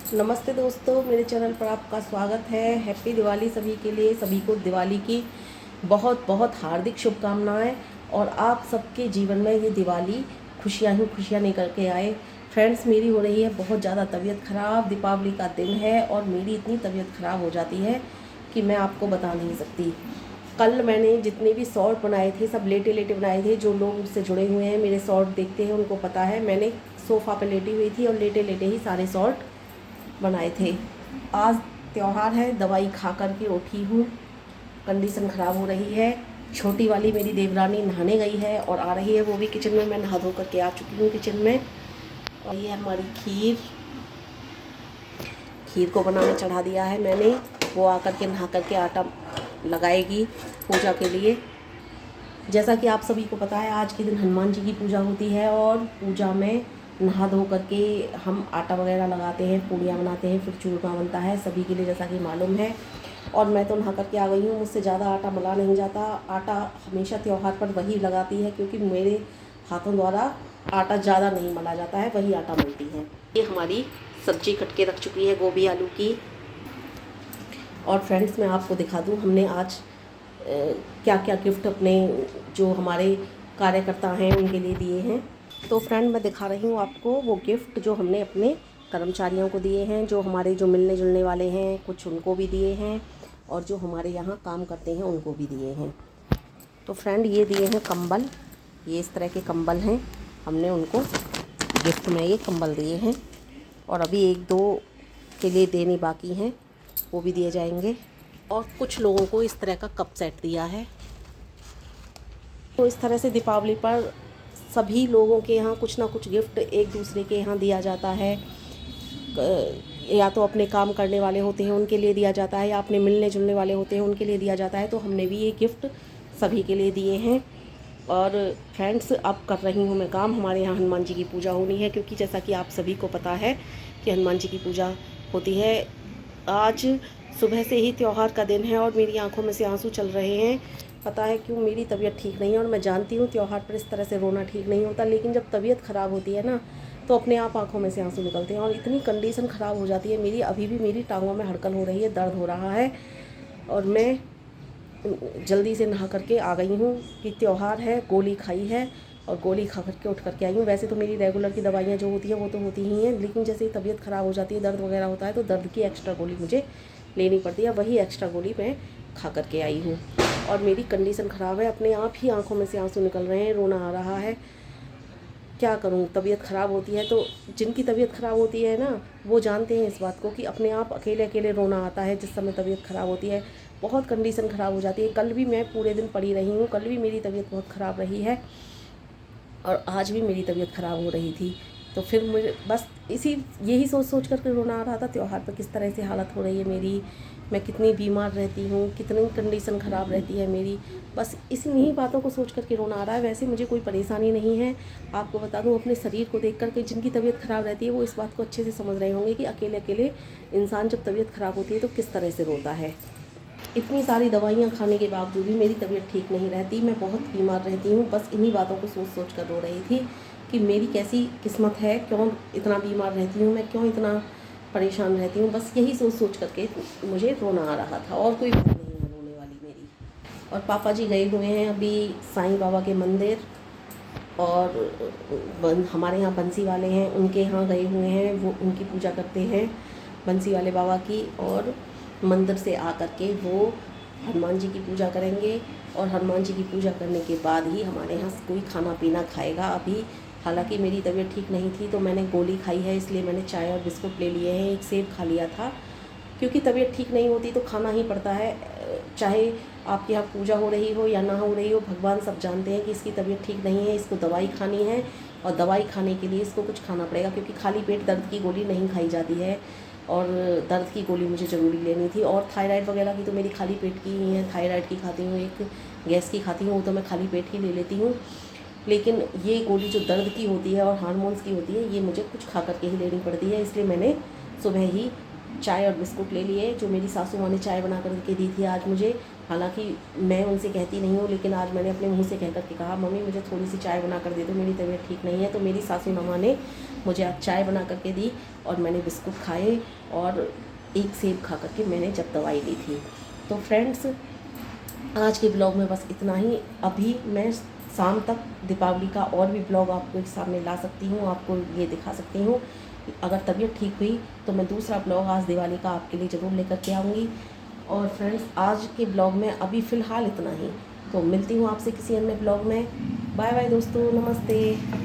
नमस्ते दोस्तों, मेरे चैनल पर आपका स्वागत है। हैप्पी दिवाली सभी के लिए। सभी को दिवाली की बहुत बहुत हार्दिक शुभकामनाएं और आप सबके जीवन में ये दिवाली खुशियां ही खुशियां निकल के आए। फ्रेंड्स, मेरी हो रही है बहुत ज़्यादा तबीयत ख़राब। दीपावली का दिन है और मेरी इतनी तबीयत ख़राब हो जाती है कि मैं आपको बता नहीं सकती। कल मैंने जितने भी शॉर्ट बनाए थे सब लेटे लेटे बनाए थे। जो लोग मुझसे जुड़े हुए हैं, मेरे शॉर्ट देखते हैं, उनको पता है मैंने सोफ़ा पे लेटी हुई थी और लेटे लेटे ही सारे शॉर्ट बनाए थे। आज त्यौहार है, दवाई खा कर के उठी हूँ, कंडीशन ख़राब हो रही है। छोटी वाली मेरी देवरानी नहाने गई है और आ रही है, वो भी किचन में। मैं नहा धो करके आ चुकी हूँ किचन में। और ये हमारी खीर को बनाने चढ़ा दिया है मैंने। वो आकर के नहा करके आटा लगाएगी पूजा के लिए। जैसा कि आप सभी को पता है, आज के दिन हनुमान जी की पूजा होती है और पूजा में नहा धो करके हम आटा वगैरह लगाते हैं, पूड़ियाँ बनाते हैं, फिर चूरमा बनता है सभी के लिए, जैसा कि मालूम है। और मैं तो नहा करके आ गई हूँ, मुझसे ज़्यादा आटा मला नहीं जाता। आटा हमेशा त्यौहार पर वही लगाती है, क्योंकि मेरे हाथों द्वारा आटा ज़्यादा नहीं मला जाता है, वही आटा मलती है। ये हमारी सब्जी कट के रख चुकी है, गोभी आलू की। और फ्रेंड्स, मैं आपको दिखा दूँ हमने आज क्या क्या गिफ्ट अपने जो हमारे कार्यकर्ता हैं उनके लिए दिए हैं। तो फ्रेंड, मैं दिखा रही हूँ आपको वो गिफ्ट जो हमने अपने कर्मचारियों को दिए हैं, जो हमारे जो मिलने जुलने वाले हैं, कुछ उनको भी दिए हैं और जो हमारे यहाँ काम करते हैं उनको भी दिए हैं। तो फ्रेंड, ये दिए हैं कंबल। ये इस तरह के कंबल हैं, हमने उनको गिफ्ट में ये कंबल दिए हैं। और अभी एक दो के लिए देने बाकी हैं, वो भी दिए जाएंगे। और कुछ लोगों को इस तरह का कप सेट दिया है। तो इस तरह से दीपावली पर सभी लोगों के यहाँ कुछ ना कुछ गिफ्ट एक दूसरे के यहाँ दिया जाता है। या तो अपने काम करने वाले होते हैं उनके लिए दिया जाता है, या अपने मिलने जुलने वाले होते हैं उनके लिए दिया जाता है। तो हमने भी ये गिफ्ट सभी के लिए दिए हैं। और फ्रेंड्स, अब कर रही हूँ मैं काम। हमारे यहाँ हनुमान जी की पूजा होनी है, क्योंकि जैसा कि आप सभी को पता है कि हनुमान जी की पूजा होती है। आज सुबह से ही त्यौहार का दिन है और मेरी आंखों में से आंसू चल रहे हैं। पता है क्यों? मेरी तबीयत ठीक नहीं है और मैं जानती हूँ त्यौहार पर इस तरह से रोना ठीक नहीं होता, लेकिन जब तबीयत ख़राब होती है ना, तो अपने आप आंखों में से आंसू निकलते हैं। और इतनी कंडीशन ख़राब हो जाती है मेरी, अभी भी मेरी टांगों में हड़कन हो रही है, दर्द हो रहा है। और मैं जल्दी से नहा करके आ गई हूँ कि त्यौहार है, गोली खाई है और गोली खा करके उठ करके आई हूँ। वैसे तो मेरी रेगुलर की दवाइयाँ जो होती हैं वो तो होती ही हैं, लेकिन जैसे ही तबीयत ख़राब हो जाती है, दर्द वगैरह होता है, तो दर्द की एक्स्ट्रा गोली मुझे लेनी पड़ती है। वही एक्स्ट्रा गोली मैं खा करके आई हूँ। और मेरी कंडीशन ख़राब है, अपने आप ही आंखों में से आंसू निकल रहे हैं, रोना आ रहा है। क्या करूँ? तबीयत ख़राब होती है तो जिनकी तबीयत ख़राब होती है ना, वो जानते हैं इस बात को कि अपने आप अकेले अकेले रोना आता है जिस समय तबीयत ख़राब होती है। बहुत कंडीशन ख़राब हो जाती है। कल भी मैं पूरे दिन पड़ी रही हूँ, कल भी मेरी तबीयत बहुत ख़राब रही है और आज भी मेरी तबीयत ख़राब हो रही थी। तो फिर मुझे बस यही सोच सोच कर रोना आ रहा था, त्यौहार पर किस तरह से हालत हो रही है मेरी, मैं कितनी बीमार रहती हूँ, कितनी कंडीशन ख़राब रहती है मेरी। बस इन्हीं बातों को सोच कर के रोना आ रहा है। वैसे मुझे कोई परेशानी नहीं है। आपको बता दूँ, अपने शरीर को देख कर के जिनकी तबीयत ख़राब रहती है वो इस बात को अच्छे से समझ रहे होंगे कि अकेले अकेले इंसान जब तबीयत ख़राब होती है तो किस तरह से रोता है। इतनी सारी दवाइयाँ खाने के बावजूद भी मेरी तबीयत ठीक नहीं रहती, मैं बहुत बीमार रहती हूँ। बस इन्हीं बातों को सोच सोच कर रो रही थी कि मेरी कैसी किस्मत है, क्यों इतना बीमार रहती हूँ मैं, क्यों इतना परेशान रहती हूँ। बस यही सोच सोच करके मुझे रोना आ रहा था, और कोई बात नहीं है रोने वाली मेरी। और पापा जी गए हुए हैं अभी साईं बाबा के मंदिर, और हमारे यहाँ बंसी वाले हैं उनके यहाँ गए हुए हैं, वो उनकी पूजा करते हैं बंसी वाले बाबा की। और मंदिर से आकर के वो हनुमान जी की पूजा करेंगे और हनुमान जी की पूजा करने के बाद ही हमारे यहाँ कोई खाना पीना खाएगा। अभी हालांकि मेरी तबीयत ठीक नहीं थी तो मैंने गोली खाई है, इसलिए मैंने चाय और बिस्कुट ले लिए हैं, एक सेब खा लिया था। क्योंकि तबीयत ठीक नहीं होती तो खाना ही पड़ता है, चाहे आपके यहाँ पूजा हो रही हो या ना हो रही हो। भगवान सब जानते हैं कि इसकी तबीयत ठीक नहीं है, इसको दवाई खानी है और दवाई खाने के लिए इसको कुछ खाना पड़ेगा, क्योंकि खाली पेट दर्द की गोली नहीं खाई जाती है। और दर्द की गोली मुझे ज़रूरी लेनी थी। और थायराइड वगैरह की तो मेरी खाली पेट की ही है, थायराइड की खाती हूँ, एक गैस की खाती हूँ, वो तो मैं खाली पेट ही ले लेती हूँ। लेकिन ये गोली जो दर्द की होती है और हार्मोन्स की होती है, ये मुझे कुछ खा करके ही लेनी पड़ती है। इसलिए मैंने सुबह ही चाय और बिस्कुट ले लिए, जो मेरी सासू माँ ने चाय बना करके दी थी आज मुझे। हालांकि मैं उनसे कहती नहीं हूँ, लेकिन आज मैंने अपने मुंह से कह करके कहा, मम्मी मुझे थोड़ी सी चाय बना कर दे दो, मेरी तबीयत ठीक नहीं है। तो मेरी सासू माँ ने मुझे आज चाय बना करके दी और मैंने बिस्कुट खाए और एक सेब खा करके मैंने जब दवाई ली थी। तो फ्रेंड्स, आज के ब्लॉग में बस इतना ही। अभी मैं शाम तक दीपावली का और भी ब्लॉग आपके सामने ला सकती हूँ, आपको ये दिखा सकती हूँ। अगर तबीयत ठीक हुई तो मैं दूसरा ब्लॉग आज दिवाली का आपके लिए ज़रूर लेकर के आऊँगी। और फ्रेंड्स, आज के ब्लॉग में अभी फ़िलहाल इतना ही। तो मिलती हूँ आपसे किसी अन्य ब्लॉग में। बाय बाय दोस्तों, नमस्ते।